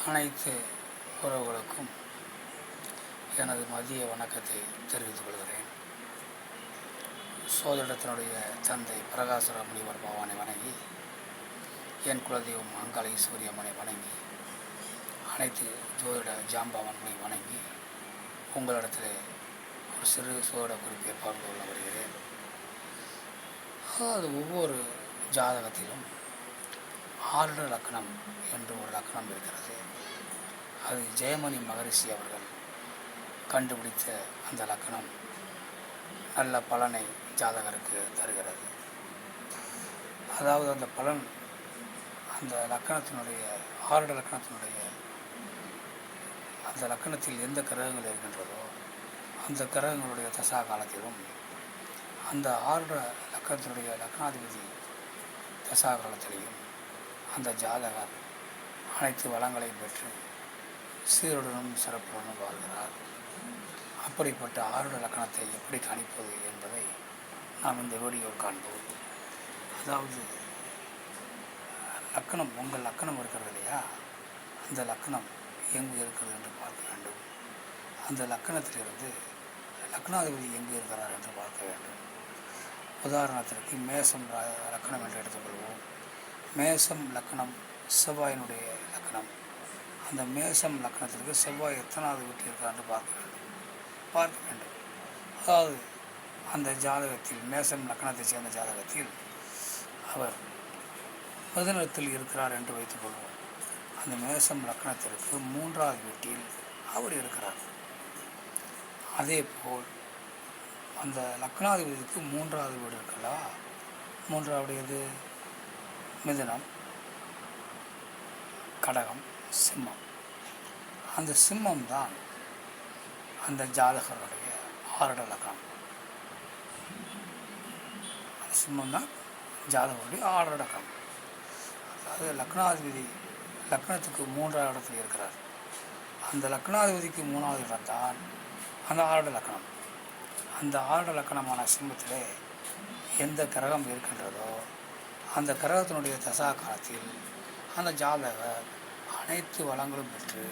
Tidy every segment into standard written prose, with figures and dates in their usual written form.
அனைத்து உறவுகளுக்கும் எனது மதிய வணக்கத்தை தெரிவித்துக் கொள்கிறேன். சோதிடத்தினுடைய தந்தை பிரகாசர முனிவர் பகவானை வணங்கி, என் குலதெய்வம் அங்காள ஈஸ்வரி அம்மனை வணங்கி, அனைத்து ஜோதிட ஜாம்பவான்களை வணங்கி உங்களிடத்தில் ஒரு சிறு சோதிட குறிப்பை பகிர்ந்து கொள்ள வருகிறேன். அதாவது ஒவ்வொரு ஜாதகத்திலும் ஆருட லக்னம் என்று ஒரு லக்னம் இருக்கிறது. அது ஜெயமணி மகரிஷி அவர்கள் கண்டுபிடித்த அந்த லக்னம் நல்ல பலனை ஜாதகருக்கு தருகிறது. அதாவது அந்த பலன் அந்த லக்கணத்தினுடைய ஆருட லக்கணத்தினுடைய அந்த லக்கணத்தில் எந்த கிரகங்கள் இருக்கின்றதோ அந்த கிரகங்களுடைய தசா காலத்திலும் அந்த ஆருட லக்கணத்தினுடைய லக்னாதிபதி தசா காலத்திலையும் அந்த ஜாதகர் அனைத்து வளங்களையும் பெற்று சீருடனும் சிறப்புடனும் வாழ்கிறார். அப்படிப்பட்ட ஆருட லக்கணத்தை எப்படி கணிப்பது என்பதை நாம் இந்த வீடியோ காண்போம். அதாவது லக்கணம், உங்கள் லக்கணம் இருக்கிறது இல்லையா, அந்த லக்கணம் எங்கு இருக்கிறது என்று பார்க்க வேண்டும். அந்த லக்கணத்திலிருந்து லக்னாதிபதி எங்கு இருக்கிறார் என்று பார்க்க வேண்டும். உதாரணத்திற்கு மேசம் லக்கணம் என்று எடுத்துக்கொள்வோம். மேசம் லக்கணம் செவ்வாயினுடைய லக்கணம். அந்த மேசம் லக்கணத்திற்கு செவ்வாய் எத்தனாவது வீட்டில் இருக்கிறார் என்று பார்க்க வேண்டும். அதாவது அந்த ஜாதகத்தில் மேசம் லக்கணத்தை சேர்ந்த ஜாதகத்தில் அவர் மிதுனத்தில் இருக்கிறார் என்று வைத்துக்கொள்வோம். அந்த மேசம் லக்கணத்திற்கு 3வது வீட்டில் அவர் இருக்கிறார். அதேபோல் அந்த லக்னாதிபதிக்கு 3வது வீடு இருக்கல்லா, 3வது எது? மிதுனம், கடகம், சிம்மம். அந்த சிம்மம் தான் அந்த ஜாதகருடைய ஆருட லக்னம். அந்த சிம்மம் தான் ஜாதகருடைய ஆருட லக்னம். அதாவது லக்னாதிபதி லக்னத்துக்கு 3வது இடத்தில் இருக்கிறார். அந்த லக்னாதிபதிக்கு 3வது இடம் தான் அந்த ஆருட லக்னம். அந்த ஆருட லக்கணமான சிம்மத்திலே எந்த கிரகம் இருக்கின்றதோ அந்த கிரகத்தினுடைய தசா காலத்தில் அந்த ஜாதகர் அனைத்து வளங்களும் பெற்று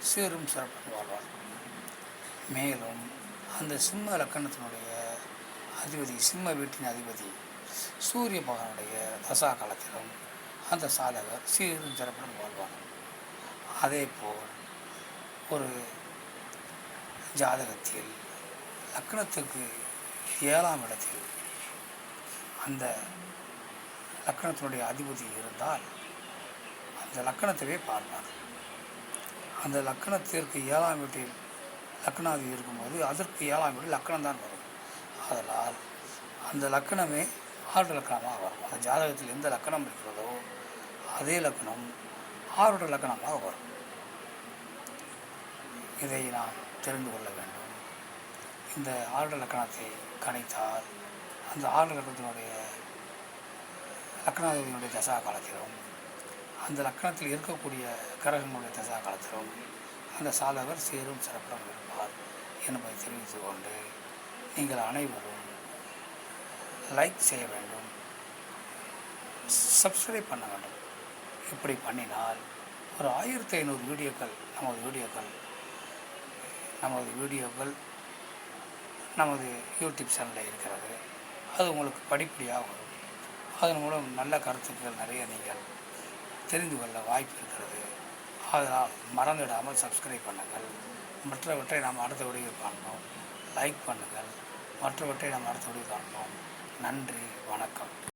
சீரும் சிறப்பும் வாழ்வார். மேலும் அந்த சிம்ம லக்கணத்தினுடைய அதிபதி, சிம்ம வீட்டின் அதிபதி சூரிய பகவானுடைய தசா காலத்திலும் அந்த சாதகர் சீரும் சிறப்புடன் வாழ்வார். அதே போல் ஒரு ஜாதகத்தில் லக்கணத்துக்கு 7ஆம் இடத்தில் அந்த லக்கணத்தினுடைய அதிபதி இருந்தால் அந்த லக்கணத்தையே பார்ப்பார். அந்த லக்கணத்திற்கு 7ஆம் வீட்டில் லக்னாதிபதி இருக்கும்போது அதற்கு 7ஆம் வீட்டில் லக்கணம் தான் வரும். அதனால் அந்த லக்கணமே ஆருட லக்கணமாக வரும். அந்த ஜாதகத்தில் எந்த லக்கணம் இருக்கிறதோ அதே லக்கணம் ஆருட லக்கணமாக வரும். இதை நாம் தெரிந்து கொள்ள வேண்டும். இந்த ஆருட லக்கணத்தை கணித்தால் அந்த ஆருட லக்கணத்தினுடைய லக்னாதிபதியினுடைய தசா காலத்திலும் அந்த லக்கணத்தில் இருக்கக்கூடிய கிரகங்களுடைய தசா காலத்திலும் அந்த சாதகர் சீரும் சிறப்புடன் இருப்பார் என்பதை தெரிவித்து கொண்டு நீங்கள் அனைவரும் லைக் செய்ய வேண்டும், சப்ஸ்கிரைப் பண்ண வேண்டும். இப்படி பண்ணினால் ஒரு 1500 வீடியோக்கள் நமது யூடியூப் சேனலில் இருக்கிறது. அது உங்களுக்கு படிப்படியாக வரும். அதன் மூலம் நல்ல கருத்துக்கள் நிறைய நீங்கள் தெரிந்து கொள்ள வாய்ப்பு இருக்கிறது. அதனால் மறந்துவிடாமல் சப்ஸ்கிரைப் பண்ணுங்கள். மற்றவற்றை நாம் அடுத்த வீடியோவில் காண்போம். லைக் பண்ணுங்கள். மற்றவற்றை நாம் அடுத்த வீடியோவில் காண்போம். நன்றி, வணக்கம்.